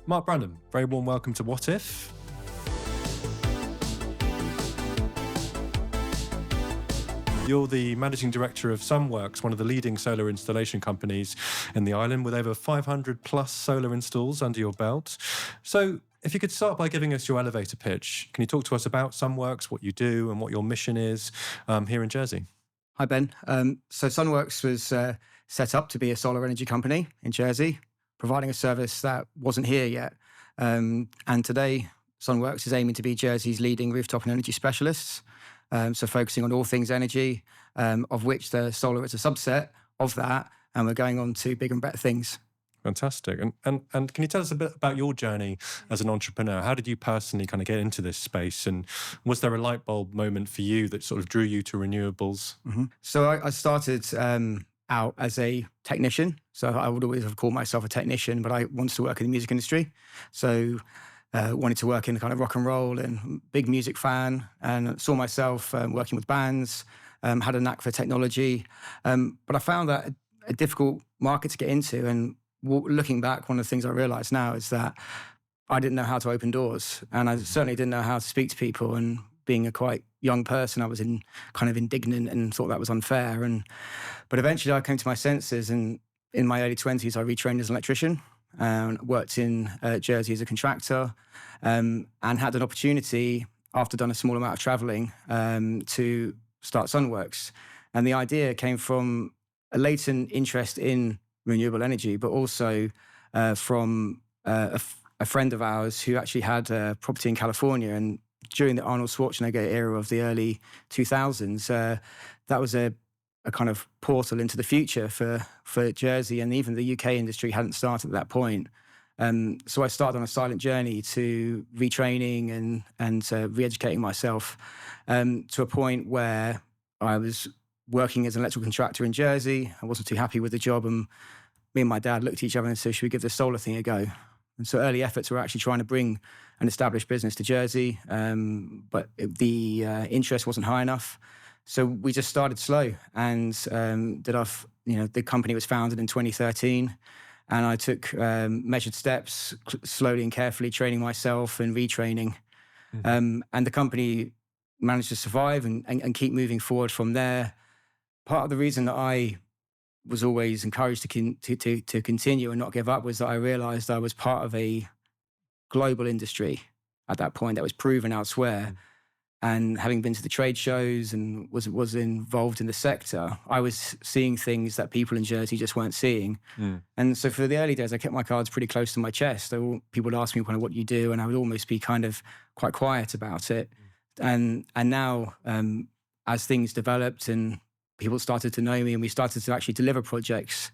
Mark Brandon, very warm welcome to What If. You're the managing director of SunWorks, one of the leading solar installation companies in the island, with over 500 plus solar installs under your belt. So if you could start by giving us your elevator pitch, can you talk to us about SunWorks, what you do and what your mission is here in Jersey? Hi, Ben. So SunWorks was set up to be a solar energy company in Jersey, providing a service that wasn't here yet. And today, SunWorks is aiming to be Jersey's leading rooftop and energy specialists. So focusing on all things energy, of which the solar is a subset of that. And we're going on to bigger and better things. Fantastic. And can you tell us a bit about your journey as an entrepreneur? How did you personally kind of get into this space? And was there a light bulb moment for you that sort of drew you to renewables? Mm-hmm. So I started out as a technician. So I would always have called myself a technician, but I wanted to work in the music industry. So wanted to work in kind of rock and roll and big music fan, and saw myself working with bands, had a knack for technology. But I found that a difficult market to get into. And looking back, one of the things I realize now is that I didn't know how to open doors, and I certainly didn't know how to speak to people. And being a quite young person, I was kind of indignant and thought that was unfair. But eventually I came to my senses, and in my early 20s, I retrained as an electrician and worked in Jersey as a contractor, and had an opportunity, after done a small amount of traveling, to start SunWorks. And the idea came from a latent interest in renewable energy, but also from a friend of ours who actually had a property in California. And during the Arnold Schwarzenegger era of the early 2000s, that was a kind of portal into the future for Jersey, and even the UK industry hadn't started at that point. So I started on a silent journey to retraining and re-educating myself to a point where I was working as an electrical contractor in Jersey. I wasn't too happy with the job, and me and my dad looked at each other and said, should we give this solar thing a go? And so early efforts were actually trying to bring an established business to Jersey, but the interest wasn't high enough. So we just started slow, and the company was founded in 2013, and I took measured steps, slowly and carefully, training myself and retraining. Mm-hmm. And the company managed to survive and keep moving forward from there. Part of the reason that I was always encouraged to continue and not give up was that I realized I was part of a global industry at that point that was proven elsewhere. And having been to the trade shows and was involved in the sector, I was seeing things that people in Jersey just weren't seeing. And so for the early days, I kept my cards pretty close to my chest. People would ask me kind of what you do, and I would almost be kind of quite quiet about it. And now, as things developed and people started to know me, and we started to actually deliver projects.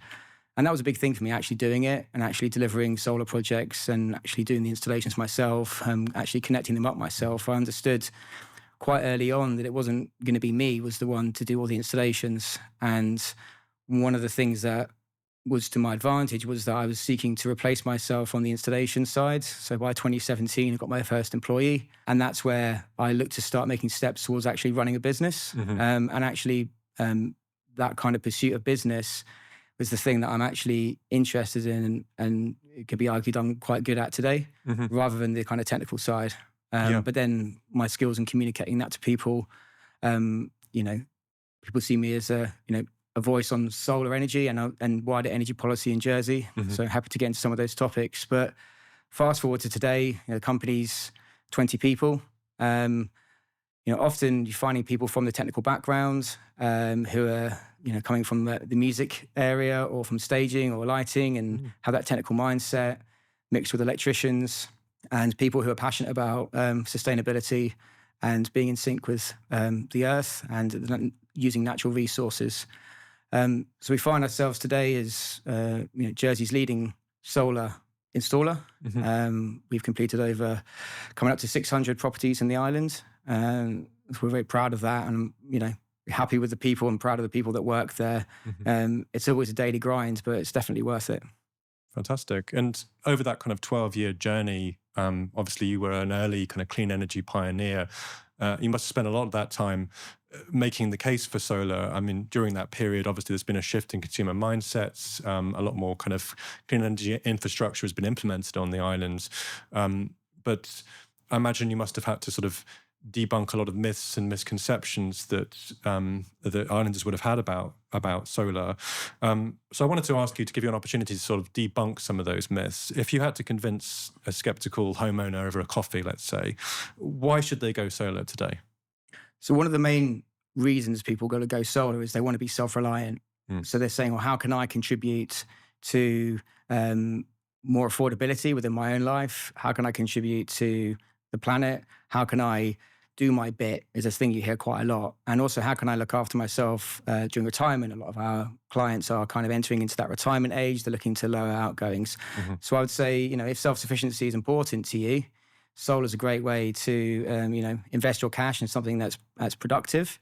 And that was a big thing for me, actually doing it and actually delivering solar projects and actually doing the installations myself, actually connecting them up myself. I understood quite early on that it wasn't going to be me was the one to do all the installations. And one of the things that was to my advantage was that I was seeking to replace myself on the installation side. So by 2017, I got my first employee. And that's where I looked to start making steps towards actually running a business. Mm-hmm. And actually, that kind of pursuit of business was the thing that I'm actually interested in, and it could be argued I'm quite good at today, mm-hmm. rather than the kind of technical side. But then my skills in communicating that to people, people see me as a voice on solar energy and wider energy policy in Jersey. Mm-hmm. So happy to get into some of those topics. But fast forward to today, the company's 20 people. Often you're finding people from the technical background who are, coming from the music area or from staging or lighting and have that technical mindset mixed with electricians and people who are passionate about sustainability and being in sync with the earth and using natural resources. So we find ourselves today as Jersey's leading solar installer. Mm-hmm. We've completed coming up to 600 properties in the island. We're very proud of that, and happy with the people and proud of the people that work there. Mm-hmm. It's always a daily grind, but it's definitely worth it. Fantastic. And over that kind of 12-year journey, obviously you were an early kind of clean energy pioneer. You must have spent a lot of that time making the case for solar. I mean, during that period, obviously, there's been a shift in consumer mindsets. A lot more kind of clean energy infrastructure has been implemented on the islands. But I imagine you must have had to sort of debunk a lot of myths and misconceptions that the islanders would have had about solar. So I wanted to ask you to give you an opportunity to sort of debunk some of those myths. If you had to convince a skeptical homeowner over a coffee, let's say, why should they go solar today? So one of the main reasons people got to go solar is they want to be self-reliant. So they're saying, well, how can I contribute to more affordability within my own life? How can I contribute to the planet? How can I do my bit is a thing you hear quite a lot. And also, how can I look after myself during retirement? A lot of our clients are kind of entering into that retirement age. They're looking to lower outgoings. So I would say, if self-sufficiency is important to you, solar is a great way to, invest your cash in something that's productive.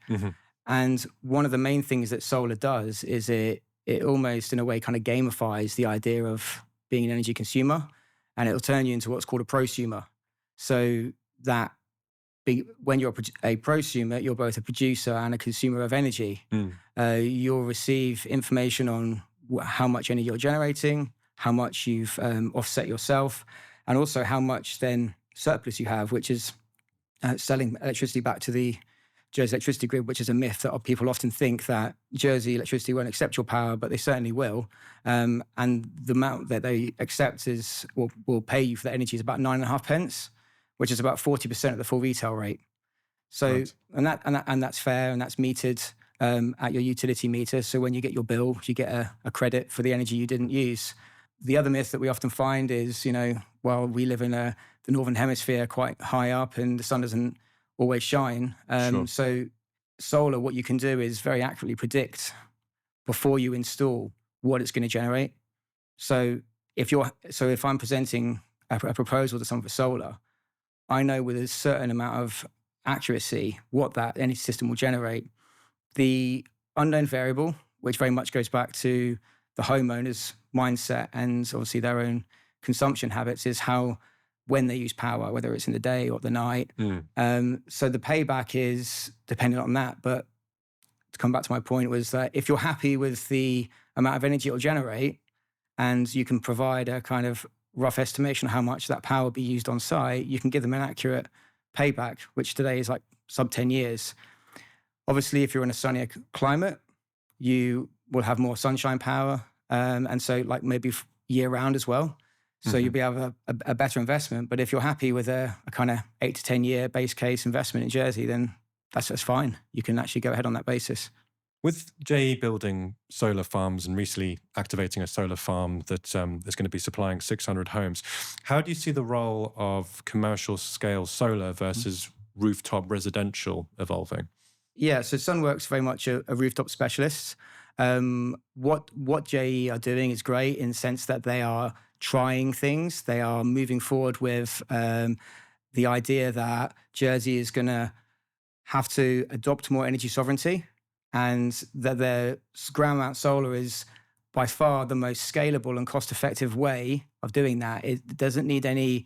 And one of the main things that solar does is it almost, in a way, kind of gamifies the idea of being an energy consumer, and it'll turn you into what's called a prosumer. So that when you're a prosumer, you're both a producer and a consumer of energy. You'll receive information on how much energy you're generating, how much you've offset yourself, and also how much then surplus you have, which is selling electricity back to the Jersey electricity grid, which is a myth that people often think that Jersey electricity won't accept your power, but they certainly will. And the amount that they accept will pay you for that energy is about 9.5 pence, which is about 40% of the full retail rate. So, right. and that's fair, and that's metered at your utility meter. So when you get your bill, you get a credit for the energy you didn't use. The other myth that we often find is, we live in the Northern Hemisphere quite high up and the sun doesn't always shine. Sure. So solar, what you can do is very accurately predict before you install what it's going to generate. So if I'm presenting a proposal to someone for solar, I know with a certain amount of accuracy what that energy system will generate. The unknown variable, which very much goes back to the homeowner's mindset and obviously their own consumption habits, is when they use power, whether it's in the day or the night. So the payback is dependent on that. But to come back to my point was that if you're happy with the amount of energy it'll generate and you can provide a kind of rough estimation of how much that power will be used on site, you can give them an accurate payback, which today is like sub 10 years. Obviously, if you're in a sunnier climate, you will have more sunshine power. And so maybe year round as well. So you'll be able to have a better investment. But if you're happy with a kind of 8 to 10 year base case investment in Jersey, then that's fine. You can actually go ahead on that basis. With JE building solar farms and recently activating a solar farm that is going to be supplying 600 homes, how do you see the role of commercial scale solar versus rooftop residential evolving? Yeah, so SunWorks very much a rooftop specialist. What JE are doing is great in the sense that they are trying things. They are moving forward with the idea that Jersey is going to have to adopt more energy sovereignty, and that their ground mount solar is by far the most scalable and cost-effective way of doing that. It doesn't need any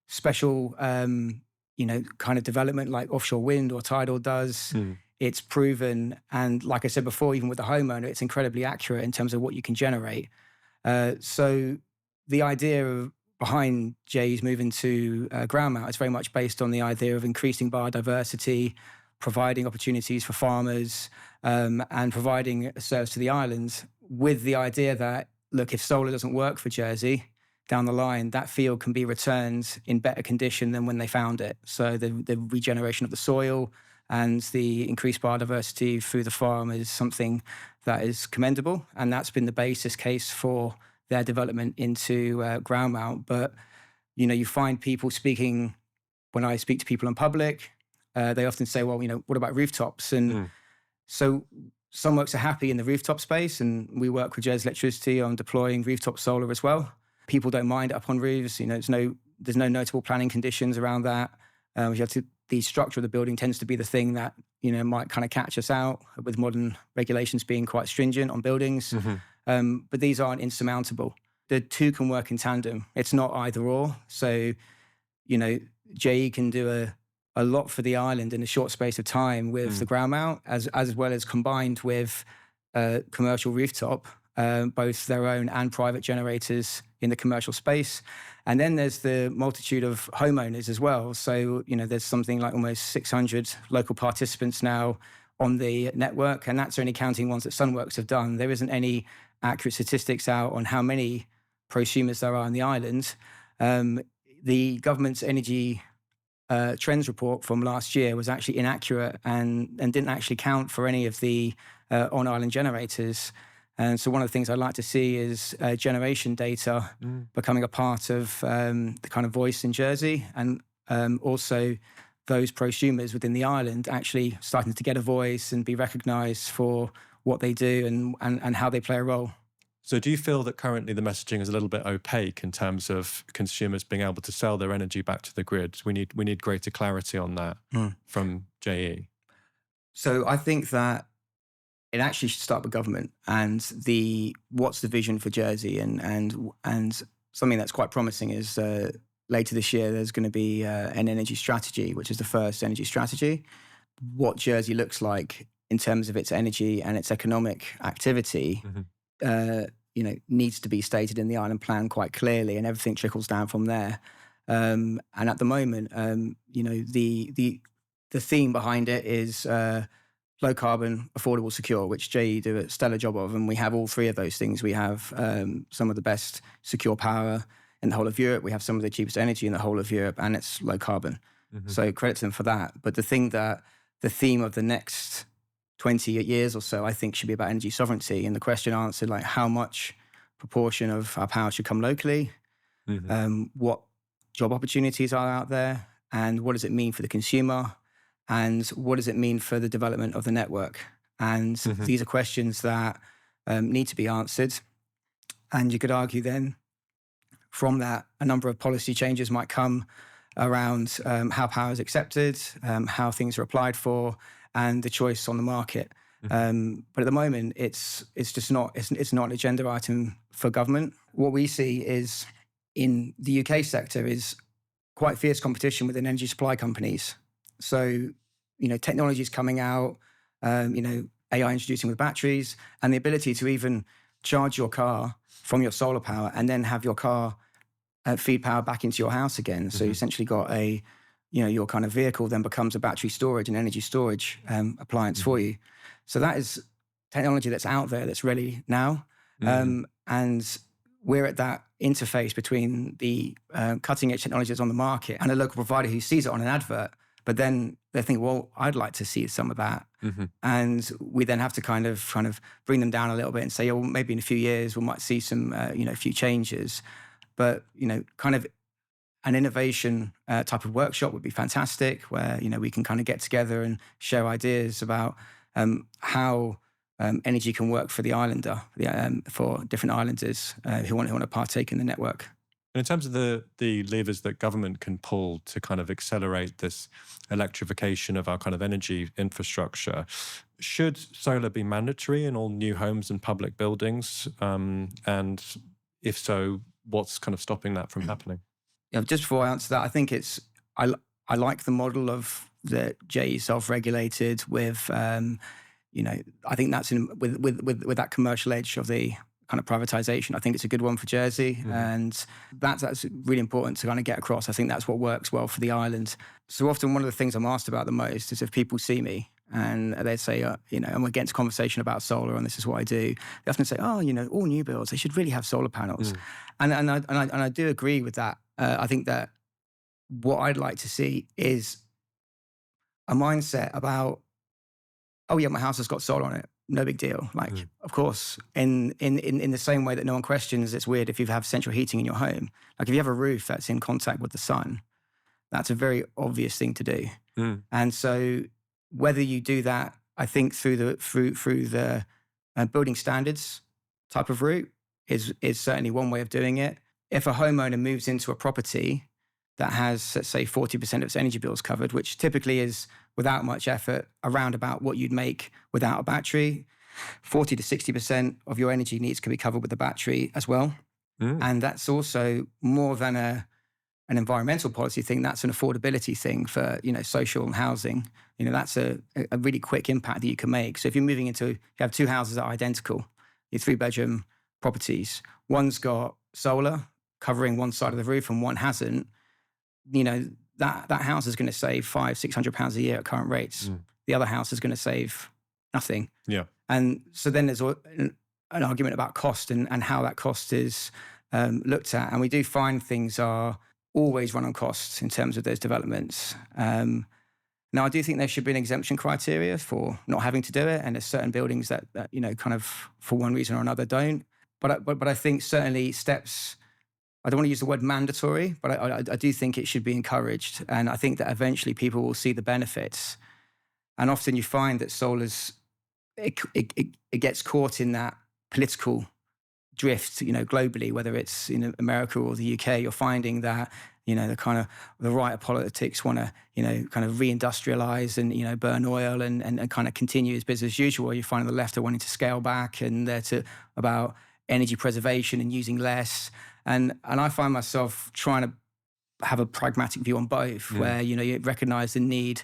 special, kind of development like offshore wind or tidal does. It's proven. And like I said before, even with the homeowner, it's incredibly accurate in terms of what you can generate. So the idea behind Jay's moving to ground mount is very much based on the idea of increasing biodiversity, providing opportunities for farmers, and providing a service to the islands, with the idea that, look, if solar doesn't work for Jersey, down the line, that field can be returned in better condition than when they found it. So the regeneration of the soil and the increased biodiversity through the farm is something that is commendable. And that's been the basis case for their development into ground mount. But, you find people speaking, when I speak to people in public, they often say, well, what about rooftops? And so SunWorks are happy in the rooftop space, and we work with Jersey Electricity on deploying rooftop solar as well. People don't mind it up on roofs. There's no notable planning conditions around that. The structure of the building tends to be the thing that, might kind of catch us out, with modern regulations being quite stringent on buildings. But these aren't insurmountable. The two can work in tandem. It's not either or. So, JE can do a lot for the island in a short space of time with the ground mount, as well as combined with commercial rooftop, both their own and private generators in the commercial space. And then there's the multitude of homeowners as well. So, there's something like almost 600 local participants now on the network, and that's only counting ones that SunWorks have done. There isn't any accurate statistics out on how many prosumers there are on the island. The government's energy trends report from last year was actually inaccurate and didn't actually count for any of the on-island generators. And so one of the things I'd like to see is generation data becoming a part of the kind of voice in Jersey, and also those prosumers within the island actually starting to get a voice and be recognised for what they do and how they play a role. So do you feel that currently the messaging is a little bit opaque in terms of consumers being able to sell their energy back to the grid? We need greater clarity on that from JE. So I think that it actually should start with government and what's the vision for Jersey, and something that's quite promising is later this year there's going to be an energy strategy, which is the first energy strategy. What Jersey looks like in terms of its energy and its economic activity, needs to be stated in the island plan quite clearly, and everything trickles down from there. And at the moment, the theme behind it is low carbon, affordable, secure, which JE do a stellar job of. And we have all three of those things. We have some of the best secure power in the whole of Europe. We have some of the cheapest energy in the whole of Europe, and it's low carbon. So credit to them for that. But the theme of the next 20 years or so, I think, should be about energy sovereignty. And the question answered, like, how much proportion of our power should come locally? What job opportunities are out there? And what does it mean for the consumer? And what does it mean for the development of the network? And these are questions that need to be answered. And you could argue then from that, a number of policy changes might come around how power is accepted, how things are applied for, and the choice on the market. But at the moment, it's just not an agenda item for government. What we see is in the UK sector is quite fierce competition within energy supply companies. So, technology is coming out, AI introducing with batteries, and the ability to even charge your car from your solar power and then have your car feed power back into your house again. So you essentially got your kind of vehicle then becomes a battery storage and energy storage appliance for you. So that is technology that's out there, that's ready now. And we're at that interface between the cutting edge technology that's on the market and a local provider who sees it on an advert, but then they think, well, I'd like to see some of that. And we then have to kind of bring them down a little bit and say, oh, maybe in a few years we might see some, a few changes. But, kind of an innovation type of workshop would be fantastic, where, we can kind of get together and share ideas about how energy can work for the islander, for different islanders who want to partake in the network. And in terms of the levers that government can pull to kind of accelerate this electrification of our kind of energy infrastructure, should solar be mandatory in all new homes and public buildings? And if so, what's kind of stopping that from happening? Yeah, just before I answer that, I think I like the model of the JE self-regulated with, I think that's with that commercial edge of the kind of privatization. I think it's a good one for Jersey, and that's really important to kind of get across. I think that's what works well for the island. So often one of the things I'm asked about the most is if people see me and they say, and we're getting to conversation about solar and this is what I do, they often say, oh, all new builds, they should really have solar panels. And I do agree with that. I think that what I'd like to see is a mindset about, oh yeah, my house has got solar on it. No big deal. Of course, in the same way that no one questions it's weird if you have central heating in your home. Like if you have a roof that's in contact with the sun, that's a very obvious thing to do. And so whether you do that, I think through the building standards type of route is certainly one way of doing it. If a homeowner moves into a property that has, let's say, 40% of its energy bills covered, which typically is without much effort around about what you'd make without a battery, 40 to 60% of your energy needs can be covered with a battery as well. And that's also more than a an environmental policy thing, that's an affordability thing for, social housing. That's a really quick impact that you can make. So if you have two houses that are identical, your 3-bedroom properties, one's got solar covering one side of the roof and one hasn't, that house is going to save £500-600 a year at current rates. The other house is going to save nothing. Yeah. And so then there's an argument about cost and how that cost is looked at. And we do find things are always run on costs in terms of those developments. Now, I do think there should be an exemption criteria for not having to do it. And there's certain buildings that kind of for one reason or another don't. But I think certainly steps, I don't want to use the word mandatory, but I do think it should be encouraged. And I think that eventually people will see the benefits. And often you find that solar's, it gets caught in that political drift, globally, whether it's in America or the UK. You're finding that, the right of politics want to, kind of reindustrialize and, burn oil and kind of continue as business as usual. You find the left are wanting to scale back and they're about energy preservation and using less. And I find myself trying to have a pragmatic view on both, where, you recognize the need.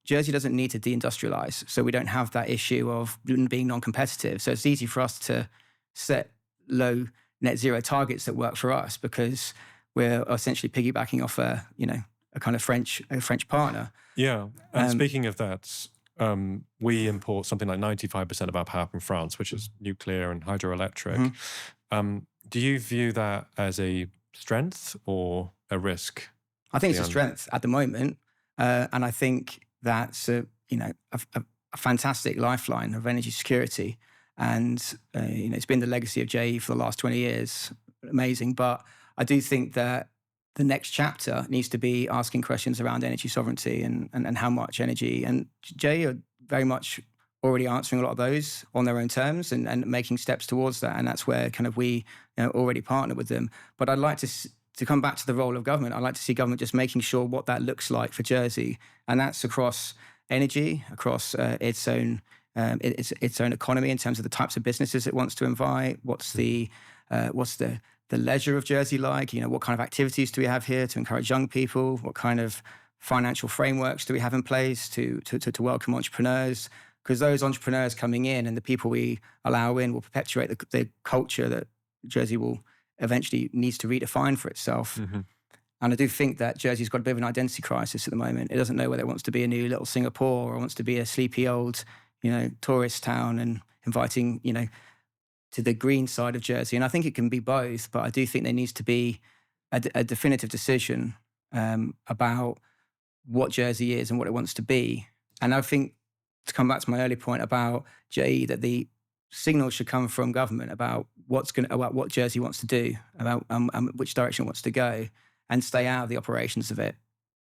Jersey doesn't need to deindustrialize, so we don't have that issue of being non-competitive. So it's easy for us to set low net zero targets that work for us because we're essentially piggybacking off a kind of French partner. Yeah. And speaking of that, we import something like 95% of our power from France, which is nuclear and hydroelectric. Do you view that as a strength or a risk? I think it's a strength at the moment. And I think that's a fantastic lifeline of energy security. And, it's been the legacy of JE for the last 20 years. Amazing. But I do think that the next chapter needs to be asking questions around energy sovereignty and how much energy. And JE are very much already answering a lot of those on their own terms and making steps towards that. And that's where kind of we already partner with them. But I'd like to come back to the role of government. I'd like to see government just making sure what that looks like for Jersey. And that's across energy, across its own economy in terms of the types of businesses it wants to invite. What's the leisure of Jersey like? What kind of activities do we have here to encourage young people? What kind of financial frameworks do we have in place to welcome entrepreneurs? Because those entrepreneurs coming in and the people we allow in will perpetuate the culture that Jersey will eventually needs to redefine for itself. And I do think that Jersey's got a bit of an identity crisis at the moment. It doesn't know whether it wants to be a new little Singapore or wants to be a sleepy old, tourist town and inviting, to the green side of Jersey. And I think it can be both, but I do think there needs to be a definitive decision about what Jersey is and what it wants to be. And I think, to come back to my earlier point about JE, that the signal should come from government about about what Jersey wants to do, about which direction it wants to go, and stay out of the operations of it.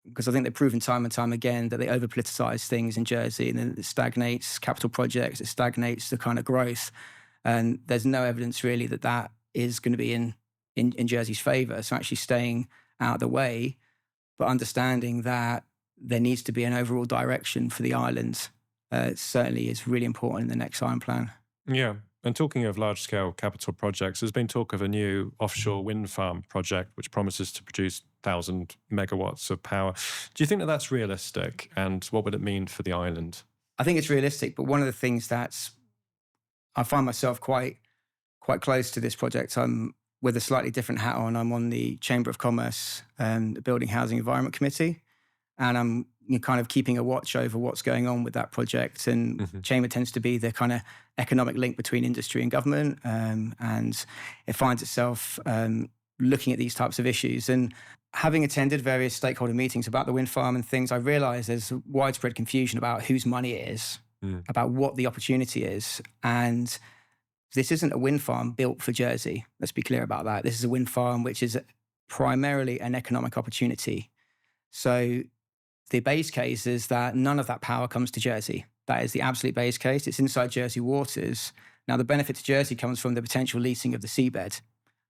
Because I think they've proven time and time again that they over-politicize things in Jersey, and then it stagnates capital projects, it stagnates the kind of growth. And there's no evidence really that is going to be in Jersey's favor. So actually staying out of the way, but understanding that there needs to be an overall direction for the island certainly is really important in the next Iron Plan. Yeah. And talking of large-scale capital projects, there's been talk of a new offshore wind farm project which promises to produce 1,000 megawatts of power. Do you think that that's realistic? And what would it mean for the island? I think it's realistic, but one of the things I find myself quite close to this project. I'm with a slightly different hat on. I'm on the Chamber of Commerce and the Building Housing Environment Committee. And I'm kind of keeping a watch over what's going on with that project. And Chamber tends to be the kind of economic link between industry and government. And it finds itself looking at these types of issues. And having attended various stakeholder meetings about the wind farm and things, I realised there's widespread confusion about whose money it is, about what the opportunity is. And this isn't a wind farm built for Jersey. Let's be clear about that. This is a wind farm which is primarily an economic opportunity. So the base case is that none of that power comes to Jersey. That is the absolute base case. It's inside Jersey waters. Now, the benefit to Jersey comes from the potential leasing of the seabed,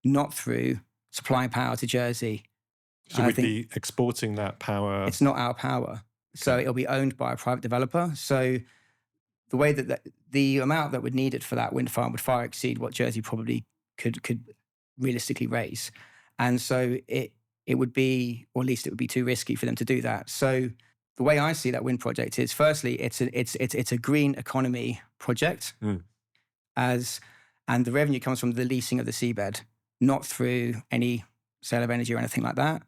not through supplying power to Jersey. So we'd be exporting that power? It's not our power. So it'll be owned by a private developer. So the way that the amount that would need it for that wind farm would far exceed what Jersey probably could realistically raise. And so it it would be, or at least it would be too risky for them to do that. So the way I see that wind project is, firstly, it's a green economy project, and the revenue comes from the leasing of the seabed, not through any sale of energy or anything like that.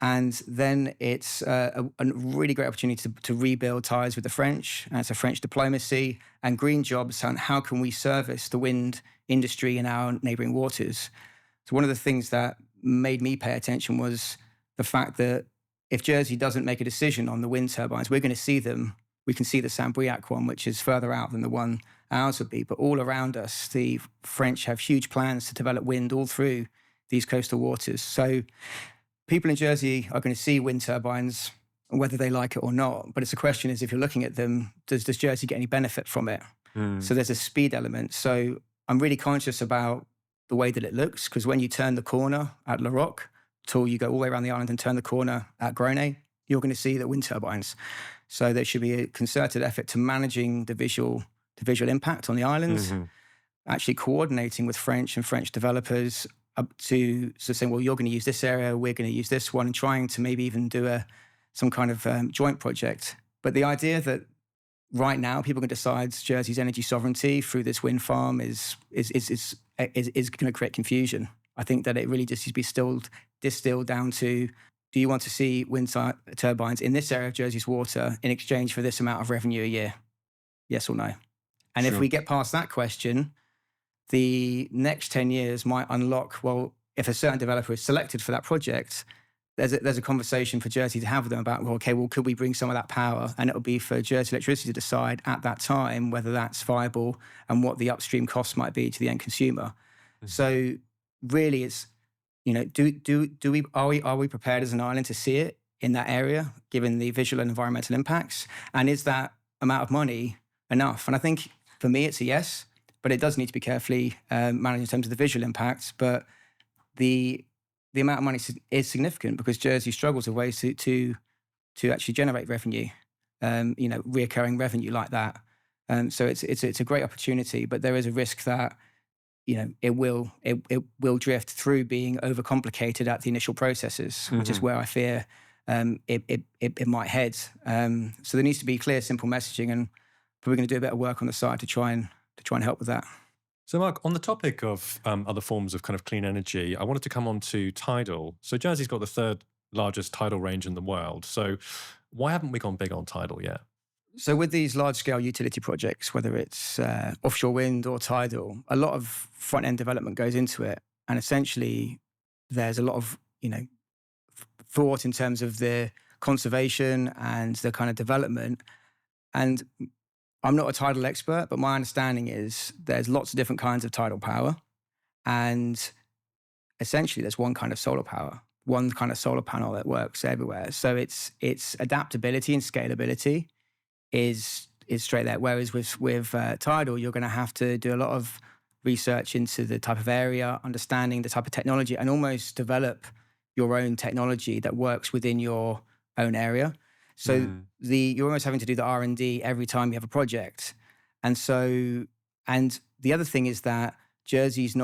And then it's a really great opportunity to rebuild ties with the French. And it's a French diplomacy and green jobs. And how can we service the wind industry in our neighboring waters? So one of the things that made me pay attention was the fact that if Jersey doesn't make a decision on the wind turbines, we're going to see them. We can see the Saint-Briac one, which is further out than the one ours would be. But all around us, the French have huge plans to develop wind all through these coastal waters. So people in Jersey are going to see wind turbines, whether they like it or not. But it's the question is, if you're looking at them, does Jersey get any benefit from it? So there's a speed element. So I'm really conscious about the way that it looks, because when you turn the corner at La Roque, till you go all the way around the island and turn the corner at Gronay, you're going to see the wind turbines. So there should be a concerted effort to managing the visual impact on the islands, actually coordinating with French and French developers to saying, well, you're going to use this area, we're going to use this one, and trying to maybe even do some kind of joint project. But the idea that right now people can decide Jersey's energy sovereignty through this wind farm is going to create confusion. I think that it really just needs to be distilled down to, do you want to see wind turbines in this area of Jersey's water in exchange for this amount of revenue a year? Yes or no? And if we get past that question, the next 10 years might unlock, well, if a certain developer is selected for that project, there's a conversation for Jersey to have with them about, well, okay, well, could we bring some of that power? And it'll be for Jersey Electricity to decide at that time whether that's viable and what the upstream costs might be to the end consumer. So really it's, are we prepared as an island to see it in that area, given the visual and environmental impacts? And is that amount of money enough? And I think for me, it's a yes, but it does need to be carefully managed in terms of the visual impacts. But the amount of money is significant, because Jersey struggles with ways to actually generate revenue, reoccurring revenue like that. So it's a great opportunity, but there is a risk that it will drift through being overcomplicated at the initial processes, which is where I fear it might head. So there needs to be clear, simple messaging, and probably going to do a bit of work on the side to try and help with that. So Mark, on the topic of other forms of kind of clean energy, I wanted to come on to tidal. So Jersey's got the third largest tidal range in the world. So why haven't we gone big on tidal yet? So with these large-scale utility projects, whether it's offshore wind or tidal, a lot of front-end development goes into it. And essentially, there's a lot of thought in terms of the conservation and the kind of development. And I'm not a tidal expert, but my understanding is there's lots of different kinds of tidal power. And essentially, there's one kind of solar power, one kind of solar panel that works everywhere. So its adaptability and scalability is straight there. Whereas with tidal, you're going to have to do a lot of research into the type of area, understanding the type of technology, and almost develop your own technology that works within your own area. So you're almost having to do the R&D every time you have a project. And the other thing is that Jersey's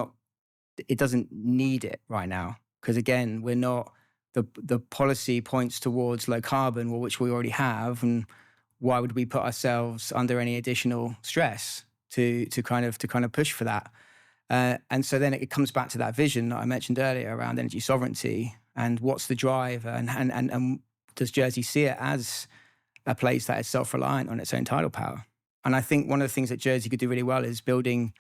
it doesn't need it right now. Because again, we're not, the policy points towards low carbon, which we already have. And why would we put ourselves under any additional stress to kind of push for that? And so then it comes back to that vision that I mentioned earlier around energy sovereignty, and what's the drive, and does Jersey see it as a place that is self-reliant on its own tidal power? And I think one of the things that Jersey could do really well is building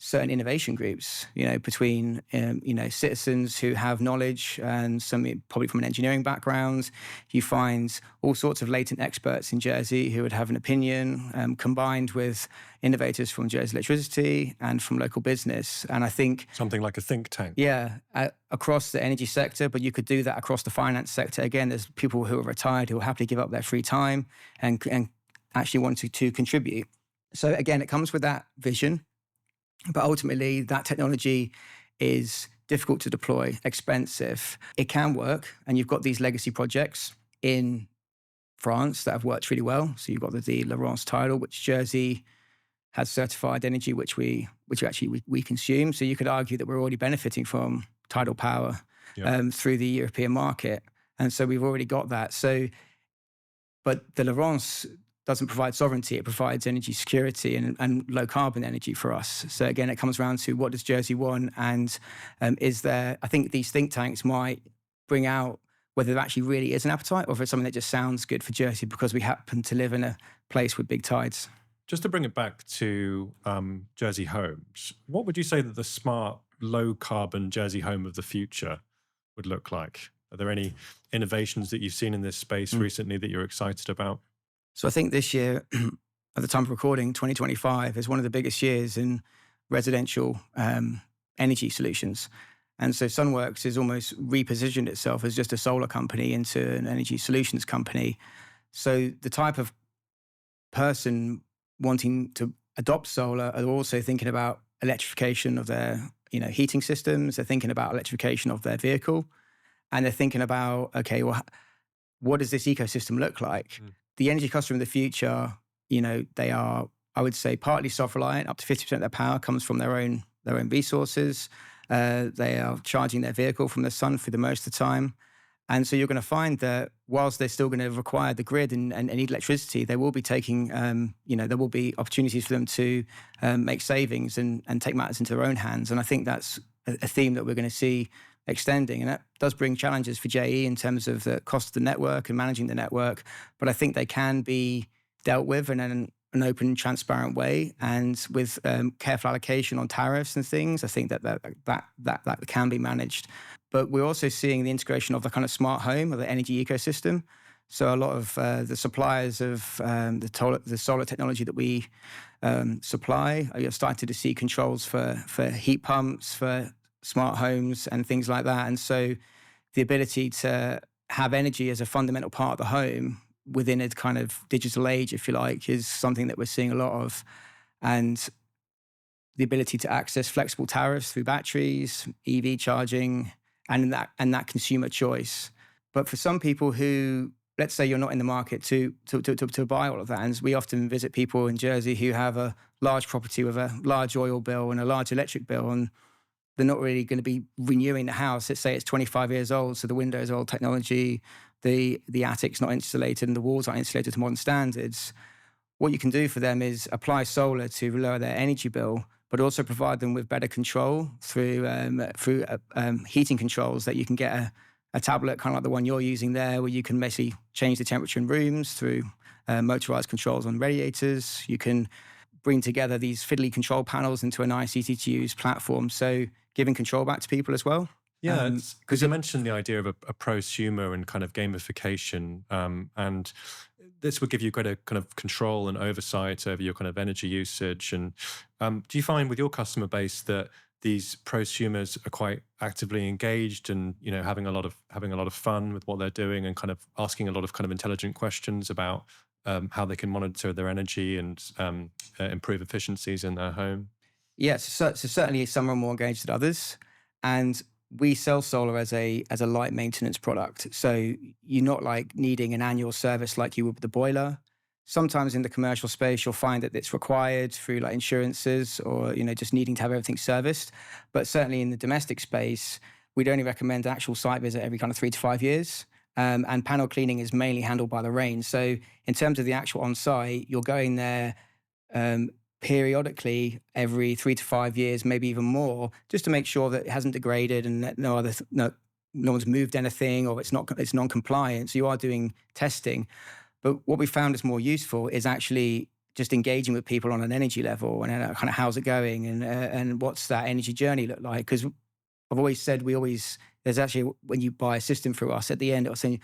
certain innovation groups, between, citizens who have knowledge and some probably from an engineering background. You find all sorts of latent experts in Jersey who would have an opinion, combined with innovators from Jersey Electricity and from local business. And I think something like a think tank. Yeah, across the energy sector, but you could do that across the finance sector. Again, there's people who are retired who will happily give up their free time and actually want to contribute. So again, it comes with that vision. But ultimately, that technology is difficult to deploy, expensive. It can work, and you've got these legacy projects in France that have worked really well. So you've got the reliance tidal, which Jersey has certified energy, which we consume. So you could argue that we're already benefiting from tidal power. through the European market. And so we've already got that. So, but the reliance doesn't provide sovereignty. It provides energy security and low carbon energy for us. So again, it comes around to what does Jersey want? And I think these think tanks might bring out whether there actually really is an appetite or if it's something that just sounds good for Jersey because we happen to live in a place with big tides. Just to bring it back to Jersey homes, what would you say that the smart, low-carbon Jersey home of the future would look like? Are there any innovations that you've seen in this space recently that you're excited about? So I think this year, at the time of recording, 2025, is one of the biggest years in residential energy solutions. And so SunWorks has almost repositioned itself as just a solar company into an energy solutions company. So the type of person wanting to adopt solar are also thinking about electrification of their heating systems. They're thinking about electrification of their vehicle. And they're thinking about, okay, well, what does this ecosystem look like? The energy customer in the future, they are, I would say, partly self-reliant. Up to 50% of their power comes from their own resources. They are charging their vehicle from the sun for the most of the time. And so you're going to find that whilst they're still going to require the grid and need electricity, they will be taking, there will be opportunities for them to make savings and take matters into their own hands. And I think that's a theme that we're going to see extending. And that does bring challenges for JE in terms of the cost of the network and managing the network. But I think they can be dealt with in an open, transparent way, and with careful allocation on tariffs and things. I think that can be managed. But we're also seeing the integration of the kind of smart home, or the energy ecosystem. So a lot of the suppliers of the solar technology that we supply are starting to see controls for heat pumps, for smart homes and things like that. And so the ability to have energy as a fundamental part of the home within a kind of digital age, if you like, is something that we're seeing a lot of. And the ability to access flexible tariffs through batteries, EV charging, and that consumer choice. But for some people who, let's say you're not in the market to buy all of that, and we often visit people in Jersey who have a large property with a large oil bill and a large electric bill, and they're not really going to be renewing the house. Let's say it's 25 years old, so the windows are old technology, the attic's not insulated and the walls aren't insulated to modern standards. What you can do for them is apply solar to lower their energy bill, but also provide them with better control through heating controls that you can get a tablet, kind of like the one you're using there, where you can basically change the temperature in rooms through motorized controls on radiators. You can bring together these fiddly control panels into a nice, easy-to-use platform. So giving control back to people as well. Yeah, because you mentioned the idea of a prosumer and kind of gamification, and this would give you greater kind of control and oversight over your kind of energy usage. And do you find with your customer base that these prosumers are quite actively engaged and having a lot of fun with what they're doing and kind of asking a lot of kind of intelligent questions about how they can monitor their energy and improve efficiencies in their home? Yes, so certainly some are more engaged than others, and we sell solar as a light maintenance product. So you're not like needing an annual service like you would with the boiler. Sometimes in the commercial space, you'll find that it's required through like insurances or just needing to have everything serviced. But certainly in the domestic space, we'd only recommend an actual site visit every kind of 3 to 5 years. And panel cleaning is mainly handled by the range. So in terms of the actual on-site, you're going there periodically every 3 to 5 years, maybe even more, just to make sure that it hasn't degraded and that no one's moved anything or it's non-compliant. So you are doing testing. But what we found is more useful is actually just engaging with people on an energy level and kind of how's it going and what's that energy journey look like? Because I've always said there's actually, when you buy a system through us, at the end it'll say,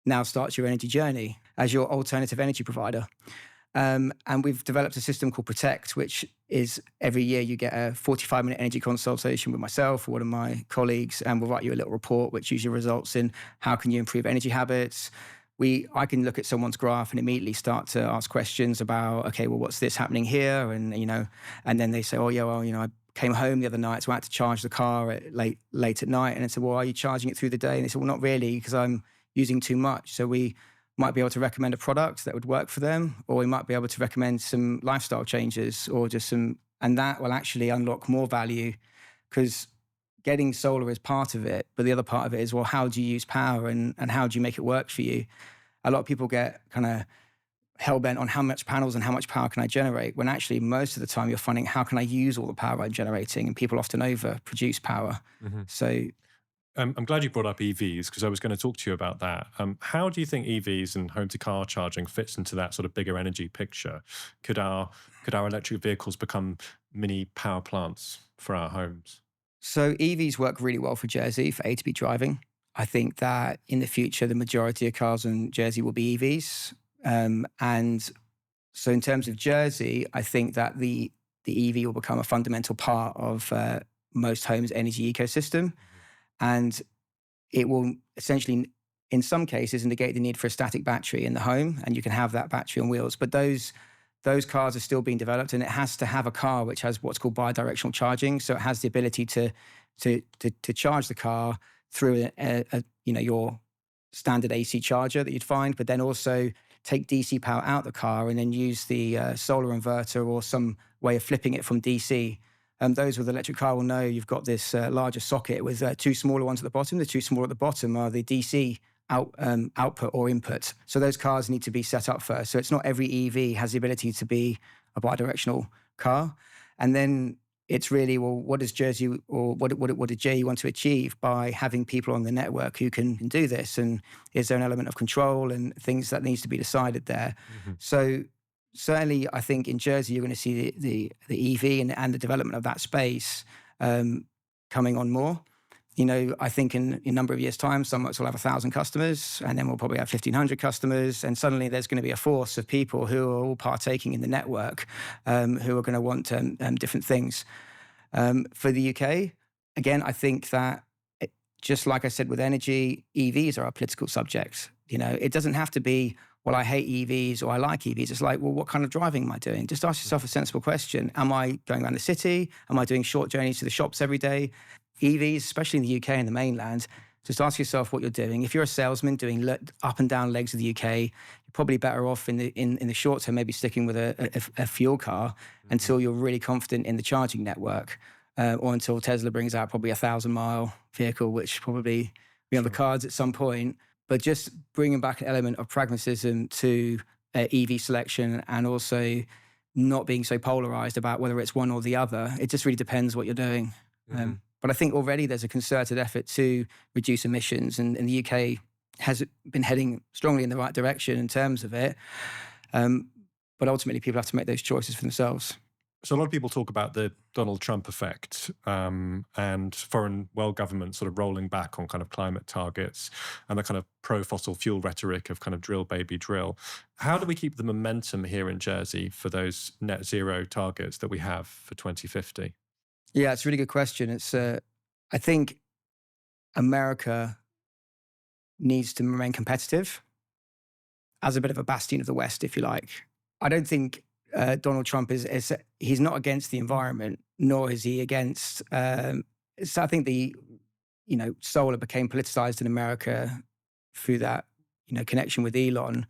now starts your energy journey as your alternative energy provider. And we've developed a system called Protect, which is every year you get a 45-minute energy consultation with myself or one of my colleagues, and we'll write you a little report, which usually results in how can you improve energy habits. I can look at someone's graph and immediately start to ask questions about, okay, well, what's this happening here? And, and then they say, oh, yeah, well, I came home the other night, so I had to charge the car late at night. And I said, well, are you charging it through the day? And they said, well, not really, because I'm using too much. So we might be able to recommend a product that would work for them, or we might be able to recommend some lifestyle changes or and that will actually unlock more value, because getting solar is part of it, but the other part of it is, well, how do you use power and how do you make it work for you? A lot of people get kind of hell-bent on how much panels and how much power can I generate, when actually most of the time you're finding how can I use all the power I'm generating, and people often overproduce power. So I'm glad you brought up EVs, because I was going to talk to you about that. How do you think EVs and home-to-car charging fits into that sort of bigger energy picture? Could our electric vehicles become mini power plants for our homes? So EVs work really well for Jersey, for A to B driving. I think that in the future, the majority of cars in Jersey will be EVs. And so in terms of Jersey, I think that the EV will become a fundamental part of most homes' energy ecosystem. And it will essentially, in some cases, negate the need for a static battery in the home, and you can have that battery on wheels. But those cars are still being developed, and it has to have a car which has what's called bidirectional charging. So it has the ability to charge the car through your standard AC charger that you'd find, but then also take DC power out the car and then use the solar inverter or some way of flipping it from DC. Those with electric car will know you've got this larger socket with two smaller ones at the bottom. The two smaller at the bottom are the DC output or input. So those cars need to be set up first. So it's not every EV has the ability to be a bidirectional car. And then it's really, well, what does Jersey or what did JE want to achieve by having people on the network who can do this? And is there an element of control and things that needs to be decided there? So certainly, I think in Jersey, you're going to see the EV and the development of that space coming on more. I think in a number of years' time, SunWorks will have 1,000 customers, and then we'll probably have 1,500 customers. And suddenly there's going to be a force of people who are all partaking in the network, who are going to want different things. For the UK, again, I think that just like I said with energy, EVs are a political subject. It doesn't have to be, well, I hate EVs or I like EVs. It's like, well, what kind of driving am I doing? Just ask yourself a sensible question. Am I going around the city? Am I doing short journeys to the shops every day? EVs, especially in the UK and the mainland, just ask yourself what you're doing. If you're a salesman doing up and down legs of the UK, you're probably better off in the short term, maybe sticking with a fuel car until you're really confident in the charging network, or until Tesla brings out probably a 1,000-mile vehicle, which probably be on the cards at some point. But just bringing back an element of pragmatism to EV selection, and also not being so polarized about whether it's one or the other. It just really depends what you're doing. But I think already there's a concerted effort to reduce emissions, and the UK has been heading strongly in the right direction in terms of it. But ultimately, people have to make those choices for themselves. So a lot of people talk about the Donald Trump effect, and foreign world governments sort of rolling back on kind of climate targets, and the kind of pro-fossil fuel rhetoric of kind of drill, baby, drill. How do we keep the momentum here in Jersey for those net zero targets that we have for 2050? Yeah, it's a really good question. I think America needs to remain competitive as a bit of a bastion of the West, if you like. I don't think Donald Trump he's not against the environment, nor is he against. So I think solar became politicized in America through that connection with Elon.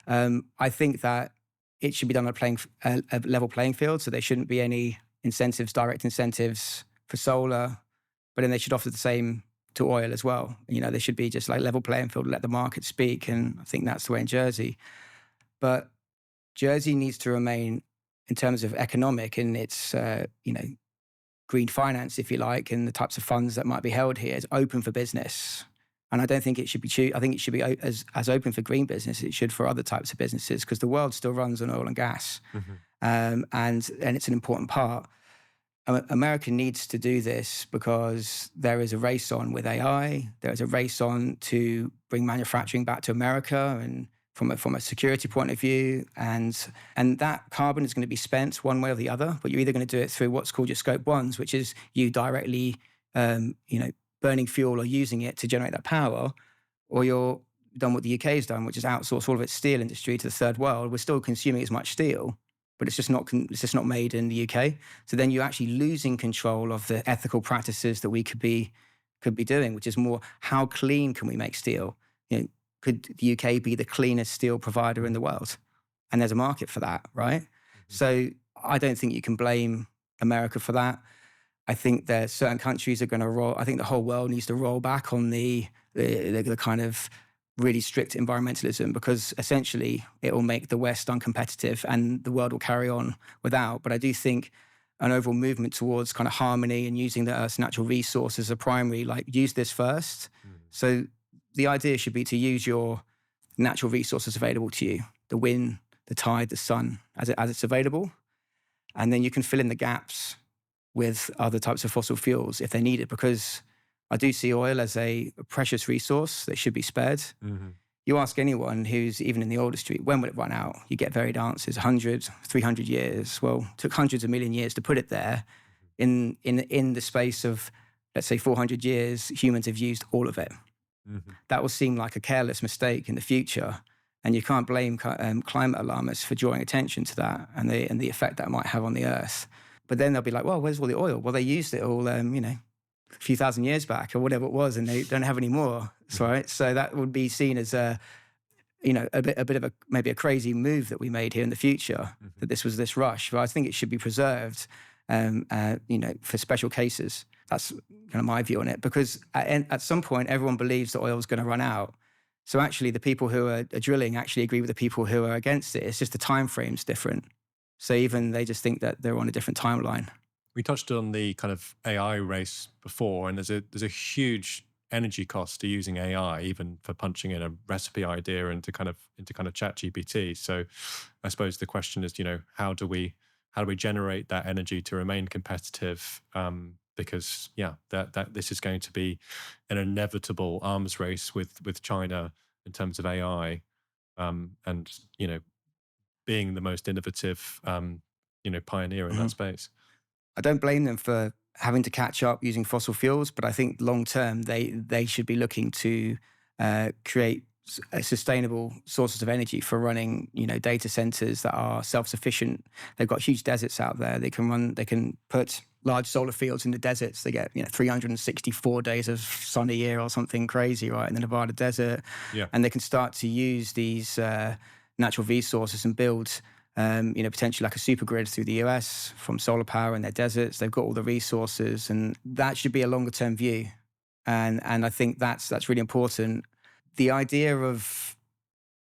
I think that it should be done on a level playing field, so there shouldn't be any direct incentives for solar, but then they should offer the same to oil as well. There should be just like level playing field, let the market speak, and I think that's the way in Jersey. But Jersey needs to remain, in terms of economic and its green finance, if you like, and the types of funds that might be held here, is open for business. And I don't think it should be I think it should be as open for green business as it should for other types of businesses, because the world still runs on oil and gas. And it's an important part. America needs to do this because there is a race on with AI. There is a race on to bring manufacturing back to America, and from a security point of view, and that carbon is going to be spent one way or the other. But you're either going to do it through what's called your scope ones, which is you directly, burning fuel or using it to generate that power, or you're done what the UK has done, which is outsource all of its steel industry to the third world. We're still consuming as much steel, but it's just not made in the UK. So then you're actually losing control of the ethical practices that we could be doing, which is more, how clean can we make steel? Could the UK be the cleanest steel provider in the world? And there's a market for that, right? So I don't think you can blame America for that. I think that certain countries are going to roll. I think the whole world needs to roll back on the kind of really strict environmentalism, because essentially it will make the West uncompetitive and the world will carry on without. But I do think an overall movement towards kind of harmony and using the Earth's natural resources as a primary, like use this first. So the idea should be to use your natural resources available to you, the wind, the tide, the sun, as it's available. And then you can fill in the gaps with other types of fossil fuels if they need it, because I do see oil as a precious resource that should be spared. You ask anyone who's even in the oil industry, when will it run out? You get varied answers, 100, 300 years. Well, it took hundreds of million years to put it there. In the space of, let's say, 400 years, humans have used all of it. That will seem like a careless mistake in the future. And you can't blame climate alarmists for drawing attention to that and the effect that might have on the Earth. But then they'll be like, well, where's all the oil? Well, they used it all, a few thousand years back or whatever it was, and they don't have any more. Right? So that would be seen as a bit of a maybe a crazy move that we made here in the future, that this was this rush. But I think it should be preserved, for special cases. That's kind of my view on it, because at some point, everyone believes that oil is going to run out. So actually, the people who are drilling actually agree with the people who are against it. It's just the time frame's different. So even they just think that they're on a different timeline. We touched on the kind of AI race before, and there's a huge energy cost to using AI, even for punching in a recipe idea into kind of ChatGPT. So I suppose the question is, how do we generate that energy to remain competitive? Because that this is going to be an inevitable arms race with China in terms of AI, and being the most innovative pioneer in that space. I don't blame them for having to catch up using fossil fuels, but I think long term they should be looking to create sustainable sources of energy for running data centers that are self-sufficient. They've got huge deserts out there. They can put large solar fields in the deserts. They get 364 days of sun a year or something crazy, right, in the Nevada desert. And they can start to use these natural resources and build potentially like a super grid through the US from solar power in their deserts. They've got all the resources, and that should be a longer term view. And I think that's really important. The idea of,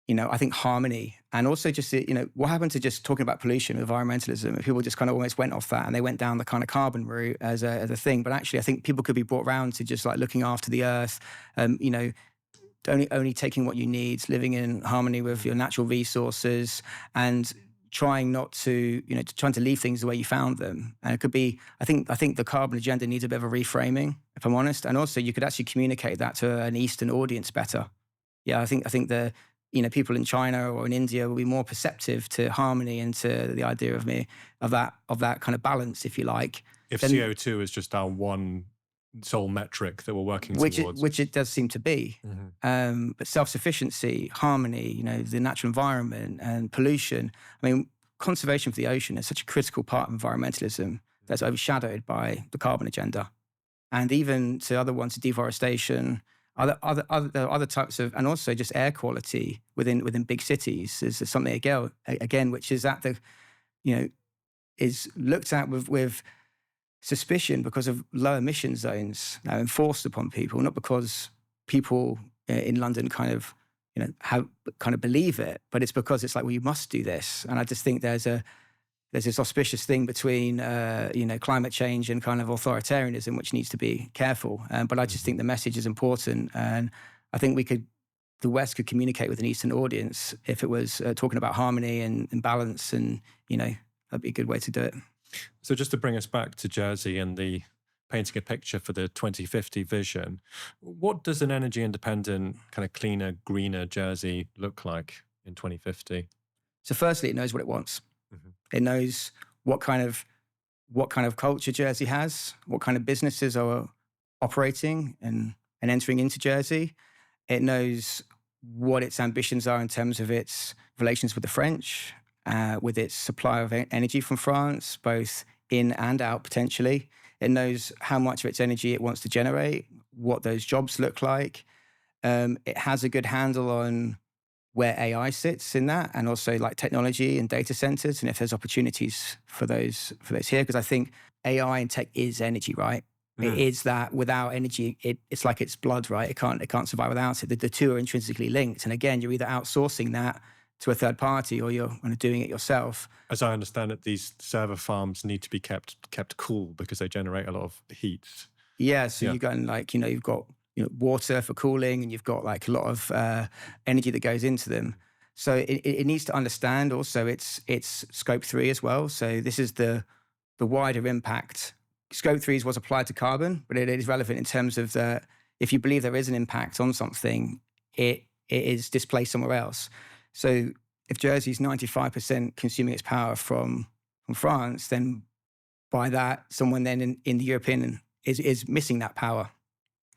I think harmony, and also just, what happened to just talking about pollution, environmentalism? People just kind of almost went off that and they went down the kind of carbon route as a thing. But actually, I think people could be brought around to just like looking after the earth, only taking what you need, living in harmony with your natural resources, and trying not to, trying to leave things the way you found them. And it could be, I think the carbon agenda needs a bit of a reframing, if I'm honest. And also you could actually communicate that to an Eastern audience better. Yeah, I think the, people in China or in India will be more perceptive to harmony and to the idea of that kind of balance, if you like. If CO2 is just our one sole metric that we're working towards. Which it does seem to be. But self-sufficiency, harmony, the natural environment and pollution. I mean, conservation for the ocean is such a critical part of environmentalism that's overshadowed by the carbon agenda. And even to other ones, deforestation, other types of, and also just air quality within big cities is something again, which is at the, is looked at with suspicion because of low emission zones now enforced upon people, not because people in London kind of believe it, but it's because it's like, well, you must do this. And I just think there's this auspicious thing between climate change and kind of authoritarianism, which needs to be careful. But I just think the message is important, and I think the West could communicate with an Eastern audience if it was talking about harmony and balance, and that'd be a good way to do it. So just to bring us back to Jersey and the painting a picture for the 2050 vision, what does an energy independent, kind of cleaner, greener Jersey look like in 2050? So firstly, it knows what it wants. It knows what kind of culture Jersey has, what kind of businesses are operating and entering into Jersey. It knows what its ambitions are in terms of its relations with the French, with its supply of energy from France, both in and out potentially. It knows how much of its energy it wants to generate, what those jobs look like. It has a good handle on where AI sits in that, and also like technology and data centers, and if there's opportunities for those here. Because I think AI and tech is energy, right? It is that without energy, it's like it's blood, right? It can't survive without it. The two are intrinsically linked. And again, you're either outsourcing that to a third party or you're kind of doing it yourself. As I understand it, these server farms need to be kept cool because they generate a lot of heat. Yeah, so you go and like, you've got water for cooling, and you've got like a lot of energy that goes into them. So it needs to understand also its scope 3 as well. So this is the wider impact. Scope 3 is what's applied to carbon, but it is relevant in terms of if you believe there is an impact on something, it is displaced somewhere else. So if Jersey is 95% consuming its power from France, then by that, someone then in the European is missing that power,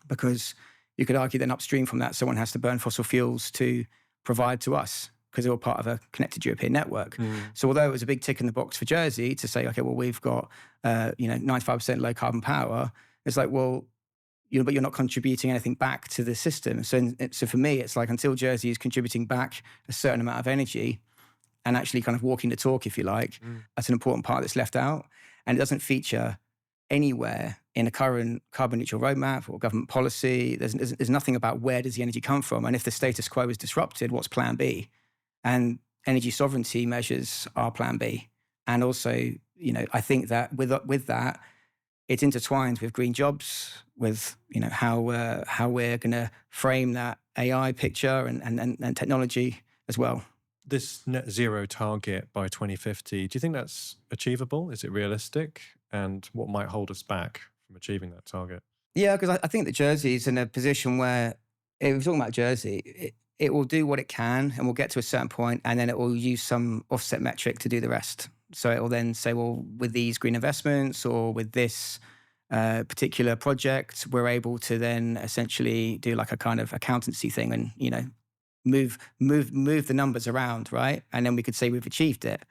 because you could argue then upstream from that, someone has to burn fossil fuels to provide to us because they're all part of a connected European network. So although it was a big tick in the box for Jersey to say, okay, well, we've got 95% low carbon power, it's like, well, but you're not contributing anything back to the system. So for me, it's like until Jersey is contributing back a certain amount of energy and actually kind of walking the talk, if you like, that's an important part that's left out. And it doesn't feature anywhere in a current carbon neutral roadmap or government policy. There's nothing about where does the energy come from. And if the status quo is disrupted, what's plan B? And energy sovereignty measures are plan B. And also, I think that with that, it's intertwined with green jobs, with how we're going to frame that AI picture and technology as well. This net zero target by 2050, do you think that's achievable? Is it realistic? And what might hold us back from achieving that target? Yeah, because I think that Jersey is in a position where, if we're talking about Jersey, it will do what it can and we'll get to a certain point, and then it will use some offset metric to do the rest. So it will then say, well, with these green investments or with this particular project, we're able to then essentially do like a kind of accountancy thing and, move the numbers around, right? And then we could say we've achieved it.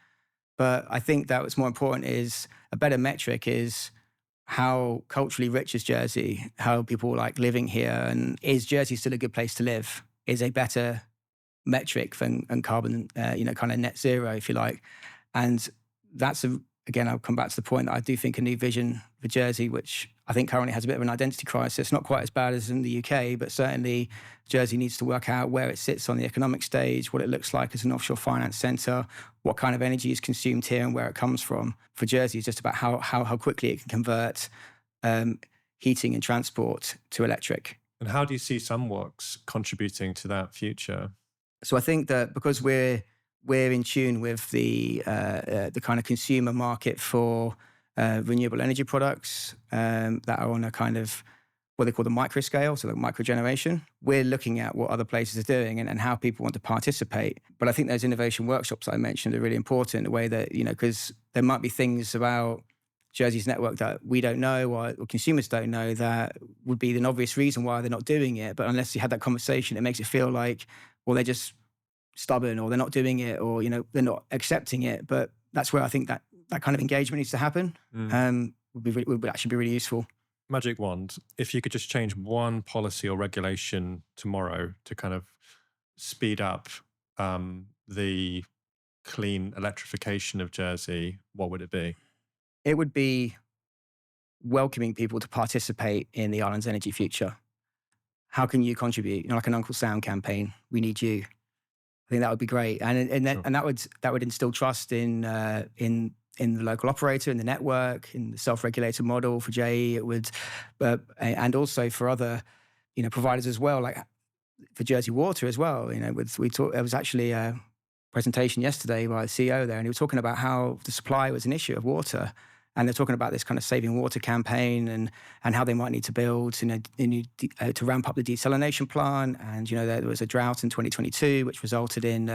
But I think that what's more important is a better metric is how culturally rich is Jersey, how people like living here, and is Jersey still a good place to live, is a better metric than carbon, kind of net zero, if you like. And that's again, I'll come back to the point that I do think a new vision for Jersey, which I think currently has a bit of an identity crisis, not quite as bad as in the UK, but certainly Jersey needs to work out where it sits on the economic stage, what it looks like as an offshore finance centre, what kind of energy is consumed here and where it comes from. For Jersey, it's just about how quickly it can convert heating and transport to electric. And how do you see SunWorks contributing to that future? So I think that because we're in tune with the kind of consumer market for renewable energy products that are on a kind of what they call the micro scale, so the micro generation. We're looking at what other places are doing and how people want to participate. But I think those innovation workshops that I mentioned are really important, the way that, because there might be things about Jersey's network that we don't know or consumers don't know that would be an obvious reason why they're not doing it. But unless you had that conversation, it makes it feel like, well, they're just stubborn or they're not doing it or, they're not accepting it. But that's where I think that kind of engagement needs to happen. Would actually be really useful. Magic wand, if you could just change one policy or regulation tomorrow to kind of speed up the clean electrification of Jersey, what would it be? It would be welcoming people to participate in the island's energy future. How can you contribute? Like an Uncle Sam campaign, we need you. I think that would be great, and that would instill trust in the local operator, in the network, in the self-regulated model for JE. It would, and also for other, providers as well, like for Jersey Water as well. There was actually a presentation yesterday by the CEO there, and he was talking about how the supply was an issue of water. And they're talking about this kind of saving water campaign and how they might need to build, to ramp up the desalination plant. And, there was a drought in 2022, which resulted in,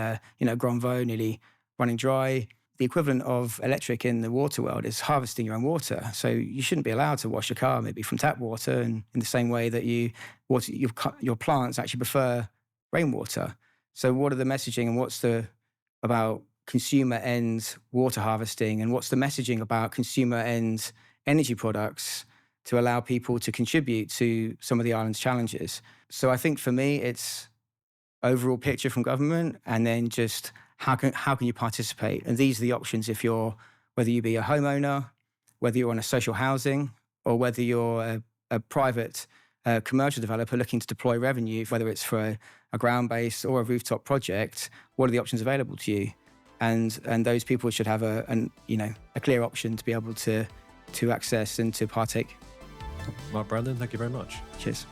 Grand Vaux nearly running dry. The equivalent of electric in the water world is harvesting your own water. So you shouldn't be allowed to wash your car maybe from tap water, and in the same way that your plants actually prefer rainwater. So what are the messaging and what's about consumer end water harvesting, and what's the messaging about consumer end energy products to allow people to contribute to some of the island's challenges? So I think for me, it's overall picture from government, and then just how can you participate? And these are the options whether you be a homeowner, whether you're on a social housing or whether you're a private commercial developer looking to deploy revenue, whether it's for a ground-based or a rooftop project, what are the options available to you? And those people should have a clear option to be able to access and to partake. Mark Brandon, thank you very much. Cheers.